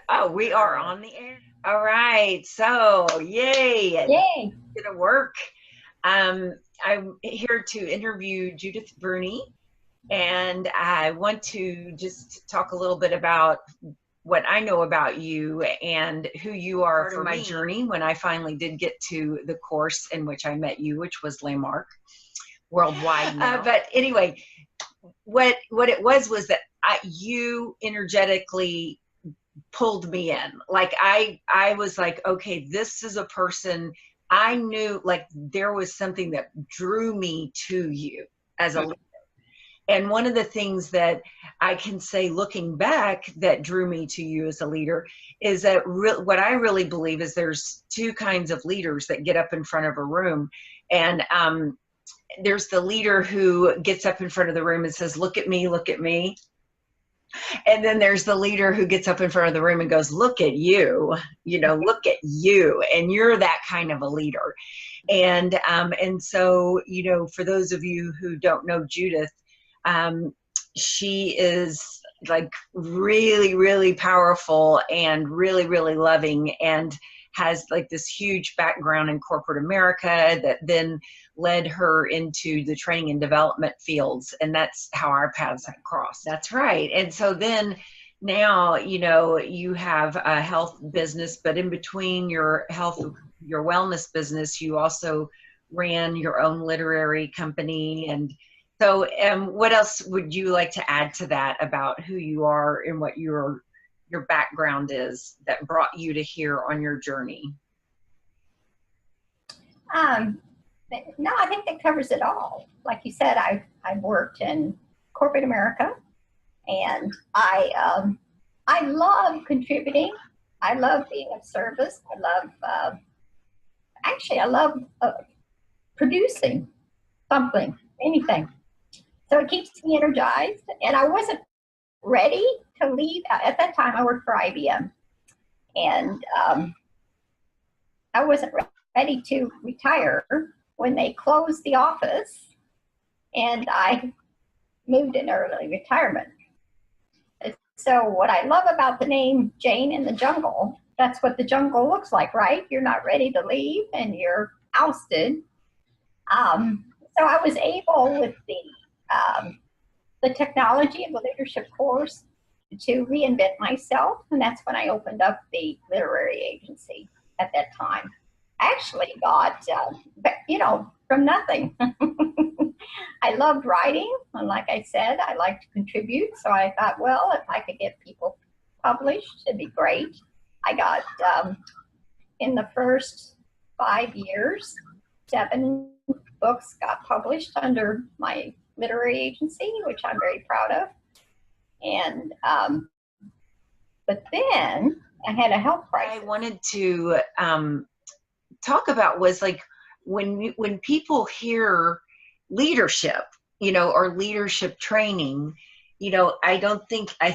Oh, we are on the air. All right. So, yay. Yay. It's going to work. I'm here to interview Judith Bruni, and I want to just talk a little bit about what I know about you and who you are for my journey when I finally did get to the course in which I met you, which was Landmark Worldwide now. But anyway, what it was that you energetically pulled me in. Like I was like, okay, this is a person. I knew like there was something that drew me to you as a leader. And one of the things that I can say looking back that drew me to you as a leader is that what I really believe is there's two kinds of leaders that get up in front of a room. And there's the leader who gets up in front of the room and says, look at me, look at me. And then there's the leader who gets up in front of the room and goes, look at you, look at you. And you're that kind of a leader. And so, for those of you who don't know Judith, she is like really, really powerful and really, really loving, and has like this huge background in corporate America that then led her into the training and development fields. And that's how our paths have crossed. That's right. And so then now, you have a health business, but in between your health, your wellness business, you also ran your own literary company. And so what else would you like to add to that about who you are and what your background is that brought you to here on your journey? No, I think that covers it all. Like you said, I've worked in corporate America, and I love contributing. I love being of service. I love producing something, anything. So it keeps me energized, and I wasn't ready to leave. At that time, I worked for IBM, and I wasn't ready to retire when they closed the office, and I moved in early retirement. So what I love about the name Jane in the Jungle, that's what the jungle looks like, right? You're not ready to leave, and you're ousted. So I was able, with the technology of the leadership course, to reinvent myself, and that's when I opened up the literary agency at that time. I actually got, from nothing. I loved writing, and like I said, I like to contribute, so I thought, well, if I could get people published, it'd be great. I got, in the first 5 years, 7 books got published under my literary agency, which I'm very proud of. And but then I had a health crisis. I wanted to talk about was like when people hear leadership, or leadership training, I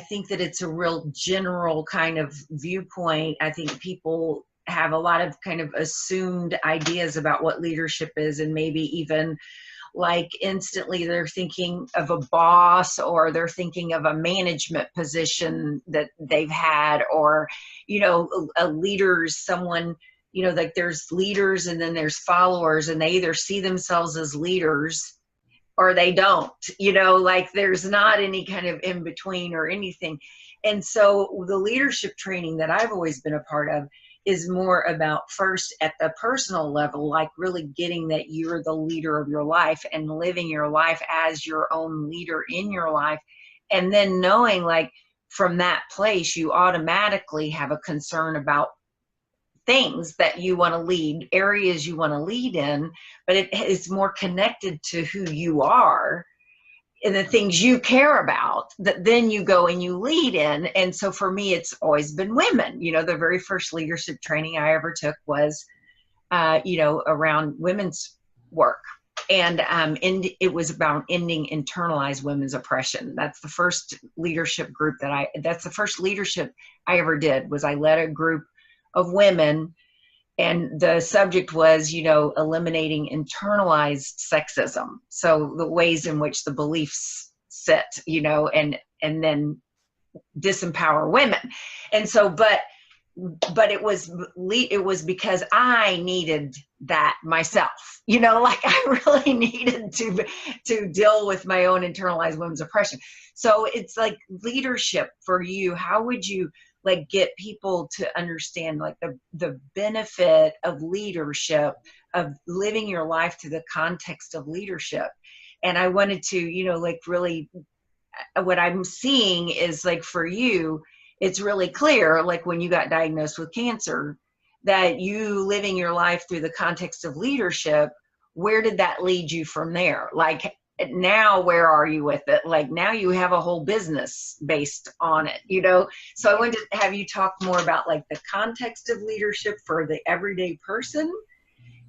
think that it's a real general kind of viewpoint. I think people have a lot of kind of assumed ideas about what leadership is, and maybe even like instantly they're thinking of a boss, or they're thinking of a management position that they've had, or, a leader's someone, like there's leaders and then there's followers, and they either see themselves as leaders or they don't, like there's not any kind of in between or anything. And so the leadership training that I've always been a part of is more about first at the personal level, like really getting that you're the leader of your life and living your life as your own leader in your life. And then knowing like from that place, you automatically have a concern about things that you want to lead, areas you want to lead in, but it is more connected to who you are and the things you care about, that then you go and you lead in. And so for me, it's always been women. The very first leadership training I ever took was, around women's work. And it was about ending internalized women's oppression. That's the first leadership group that's the first leadership I ever did, was I led a group of women. And the subject was, eliminating internalized sexism. So the ways in which the beliefs sit, and then disempower women. And so, but it was because I needed that myself, like I really needed to deal with my own internalized women's oppression. So it's like leadership for you. How would you like get people to understand like the benefit of leadership, of living your life to the context of leadership? And I wanted to, like really, what I'm seeing is like for you, it's really clear, like when you got diagnosed with cancer, that you living your life through the context of leadership, where did that lead you from there? Like now, where are you with it? Like now you have a whole business based on it, So I wanted to have you talk more about like the context of leadership for the everyday person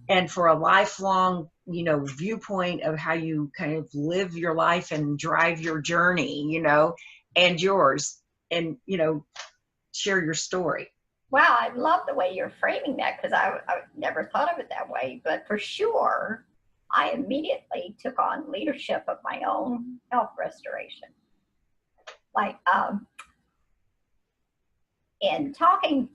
and for a lifelong, viewpoint of how you kind of live your life and drive your journey, and yours, and, share your story. Wow, I love the way you're framing that, because I never thought of it that way. But for sure, I immediately took on leadership of my own health restoration. Like, in talking,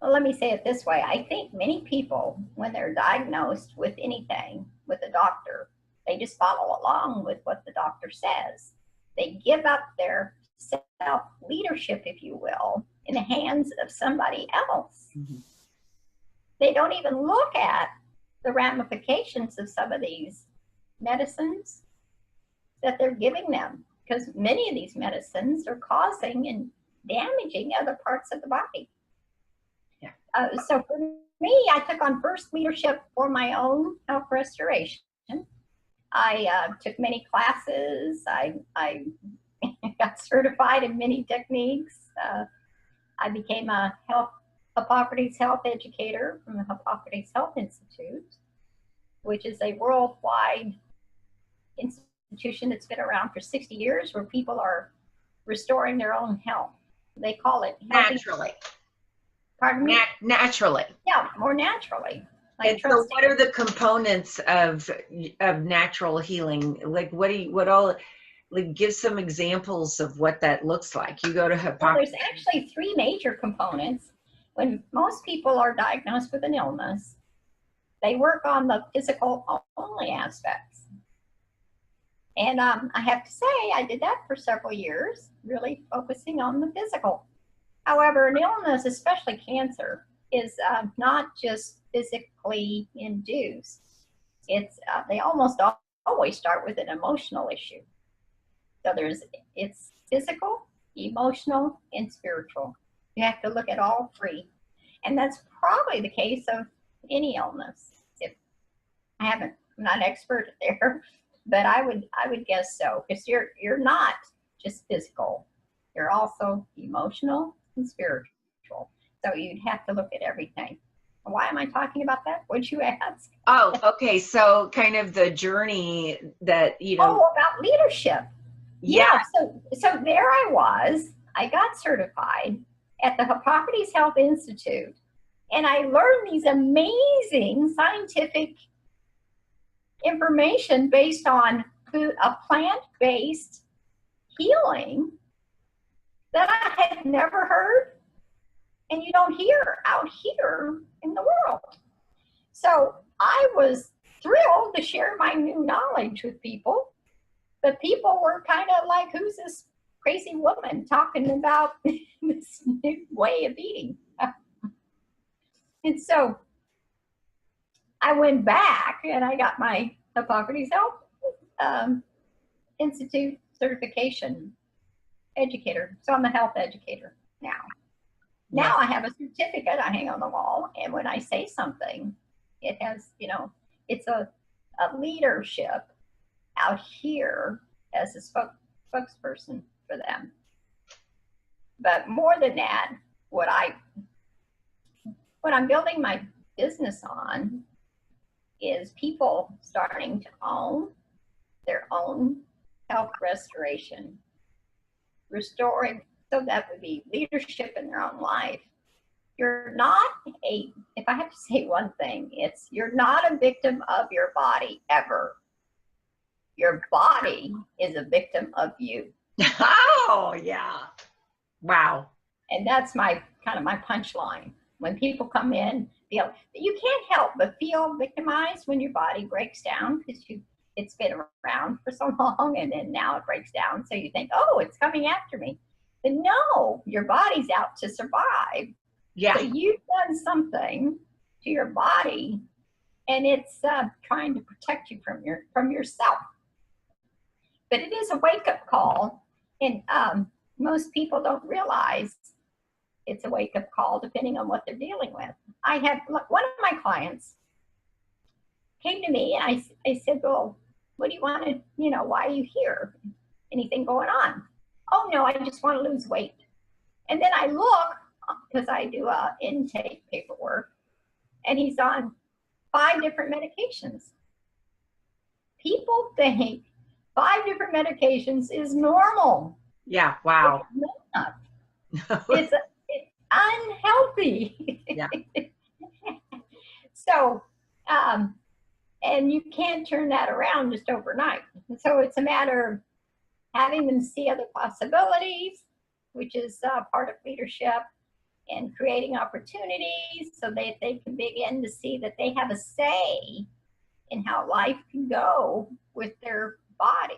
well, let me say it this way. I think many people, when they're diagnosed with anything with a doctor, they just follow along with what the doctor says. They give up their self-leadership, if you will, in the hands of somebody else. Mm-hmm. They don't even look at the ramifications of some of these medicines that they're giving them, because many of these medicines are causing and damaging other parts of the body. Yeah. So for me, I took on first leadership for my own health restoration. I took many classes. I got certified in many techniques. I became a Hippocrates health educator from the Hippocrates Health Institute, which is a worldwide institution that's been around for 60 years, where people are restoring their own health. They call it naturally. Pardon me? Naturally. Yeah, more naturally. Like and so what are the components of natural healing? Like what all, like give some examples of what that looks like. You go to Hippocrates. Well, there's actually three major components. When most people are diagnosed with an illness, they work on the physical only aspects. And I have to say, I did that for several years, really focusing on the physical. However, an illness, especially cancer, is not just physically induced. It's they almost always start with an emotional issue. So it's physical, emotional, and spiritual. You have to look at all three. And that's probably the case of any illness. If I'm not an expert there, but I would guess so. Because you're not just physical. You're also emotional and spiritual. So you'd have to look at everything. Why am I talking about that? Would you ask? Oh, okay. So kind of the journey that, Oh, about leadership. Yeah. So there I was. I got certified at the Hippocrates Health Institute, and I learned these amazing scientific information based on a plant-based healing that I had never heard, and you don't hear out here in the world. So I was thrilled to share my new knowledge with people, but people were kind of like, who's this crazy woman talking about this new way of eating? And so I went back and I got my Hippocrates Health Institute certification educator. So I'm a health educator now. Now I have a certificate I hang on the wall, and when I say something, it has, it's a leadership out here as a spokesperson for them. But more than that, what I'm building my business on is people starting to own their own health restoration, restoring. So that would be leadership in their own life. You're not if I have to say one thing, it's you're not a victim of your body ever. Your body is a victim of you. Oh, yeah. Wow. And that's my kind of my punchline. When people come in, feel you can't help but feel victimized when your body breaks down because it's been around for so long and then now it breaks down. So you think, oh, it's coming after me. But no, your body's out to survive. Yeah. So you've done something to your body and it's trying to protect you from yourself. But it is a wake-up call. And most people don't realize it's a wake-up call depending on what they're dealing with. I had one of my clients came to me and I said, well, what do you want to, why are you here? Anything going on? Oh, no, I just want to lose weight. And then I look, because I do intake paperwork, and he's on 5 different medications. People think 5 different medications is normal. Yeah, wow. It's not. It's unhealthy. Yeah. So, and you can't turn that around just overnight. So it's a matter of having them see other possibilities, which is part of leadership, and creating opportunities so that they can begin to see that they have a say in how life can go with their bodies,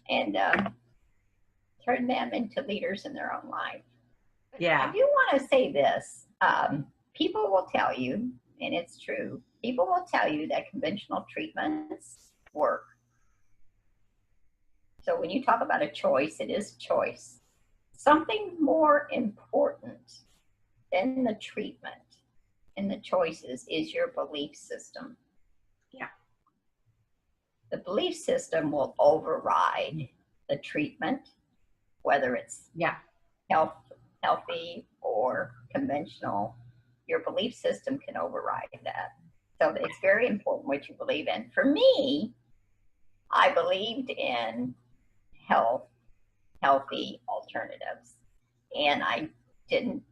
and turn them into leaders in their own life. Yeah. I do want to say this. People will tell you, and it's true, people will tell you that conventional treatments work. So when you talk about a choice, it is choice. Something more important than the treatment and the choices is your belief system. Yeah. The belief system will override the treatment, whether it's healthy or conventional. Your belief system can override that. So it's very important what you believe in. For me, I believed in healthy alternatives, and I didn't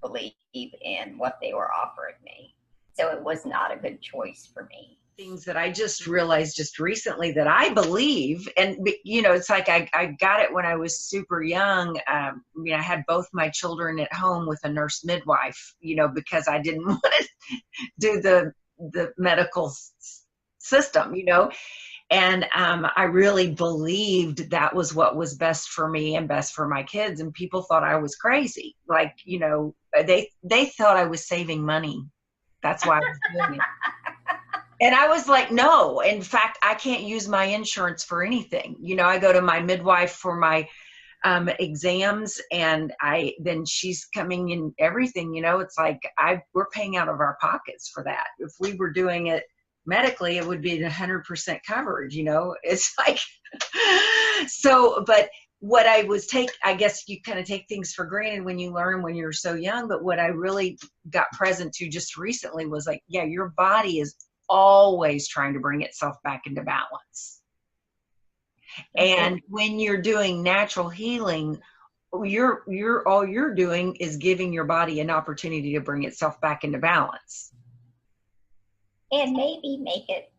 believe in what they were offering me. So it was not a good choice for me. Things that I just realized just recently that I believe, and it's like I got it when I was super young. I had both my children at home with a nurse midwife, because I didn't want to do the medical system, and I really believed that was what was best for me and best for my kids. And people thought I was crazy. Like, they thought I was saving money. That's why I was doing it. And I was like, no, in fact, I can't use my insurance for anything. I go to my midwife for my exams, and then she's coming in everything, it's like we're paying out of our pockets for that. If we were doing it medically, it would be 100% coverage, it's like, so, but what I guess you kind of take things for granted when you learn when you're so young, but what I really got present to just recently was like, yeah, your body is always trying to bring itself back into balance. And when you're doing natural healing, all you're doing is giving your body an opportunity to bring itself back into balance. And maybe make it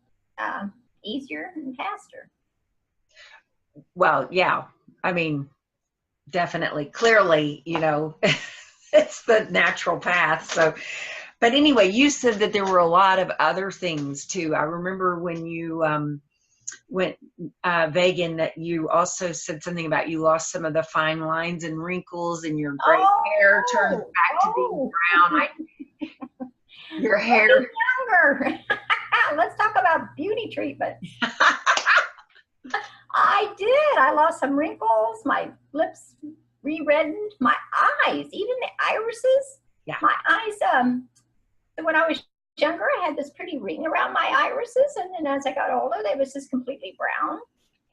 easier and faster. Well, yeah. I mean, definitely, clearly, it's the natural path. So, but anyway, you said that there were a lot of other things too. I remember when you went vegan, that you also said something about you lost some of the fine lines and wrinkles, and your gray hair turned back to being brown. Your hair younger. Let's talk about beauty treatment. I did. I lost some wrinkles. My lips re-reddened. My eyes, even the irises. Yeah. My eyes. When I was younger, I had this pretty ring around my irises, and then as I got older, they was just completely brown.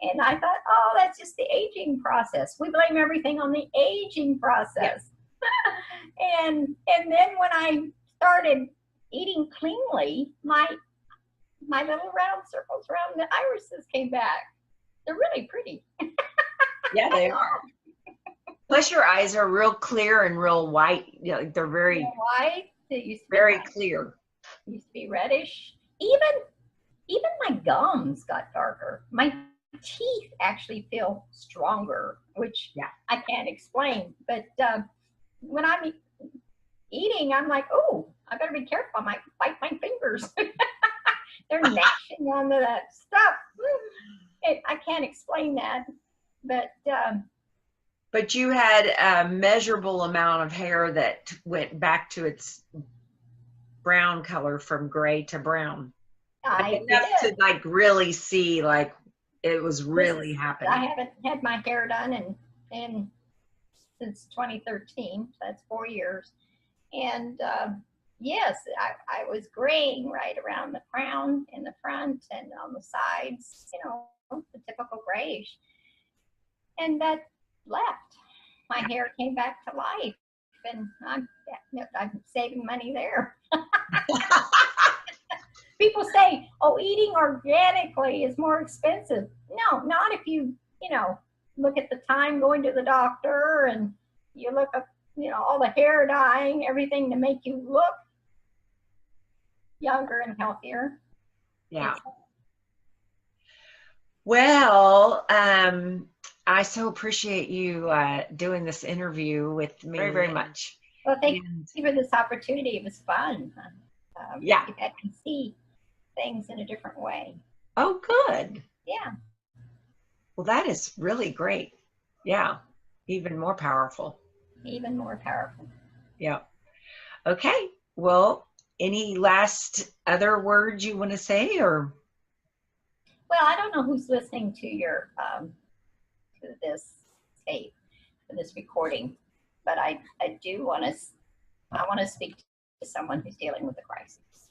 And I thought, oh, that's just the aging process. We blame everything on the aging process. Yeah. and then when I started eating cleanly, my little round circles around the irises came back. They're really pretty. Yeah, they are. Plus, your eyes are real clear and real white. They're very white. They used to be very clear. Used to be reddish. Even my gums got darker. My teeth actually feel stronger, which Yeah. I can't explain. But when I'm eating, I'm like, oh, I better be careful. I might bite my fingers. They're gnashing onto that stuff. I can't explain that, but you had a measurable amount of hair that went back to its brown color from gray to brown. I Enough did. to like really see like it was really happening. I haven't had my hair done in since 2013. So that's 4 years. And yes, I was graying right around the crown in the front and on the sides, you know, the typical grayish. And that left. My hair came back to life, and I'm saving money there. People say, oh, eating organically is more expensive. No, not if you know, look at the time going to the doctor and you look at, you know, all the hair dyeing, everything to make you look younger and healthier. Yeah. Well, I so appreciate you doing this interview with me very, very much. Well, thank you for this opportunity. It was fun. Yeah. I can see things in a different way. Oh, good. Yeah. Well, that is really great. Yeah. Even more powerful. Even more powerful. Yeah. Okay. Well, any last other words you want to say, or? Well, I don't know who's listening to your to this tape, to this recording, but I do want to speak to someone who's dealing with a crisis,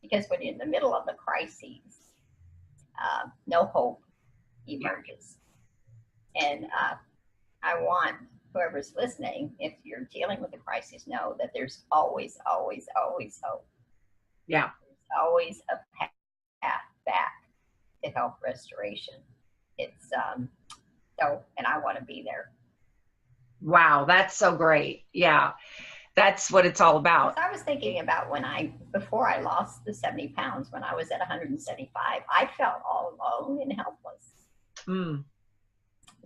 because when you're in the middle of the crises, no hope emerges, and I want whoever's listening, if you're dealing with a crisis, know that there's always, always, always hope. Yeah. There's always a path back to health restoration. It's so, and I want to be there. Wow, that's so great. Yeah, that's what it's all about. I was thinking about before I lost the 70 pounds, when I was at 175, I felt all alone and helpless. Mm.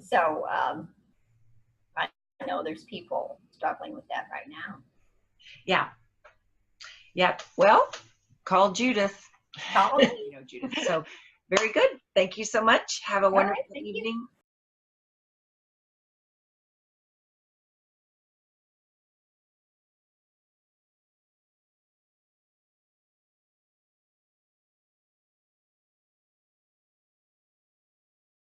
So I know there's people struggling with that right now. Yeah. Yep. Well, call Judith. Call me. You know Judith. So very good. Thank you so much. Have a wonderful evening.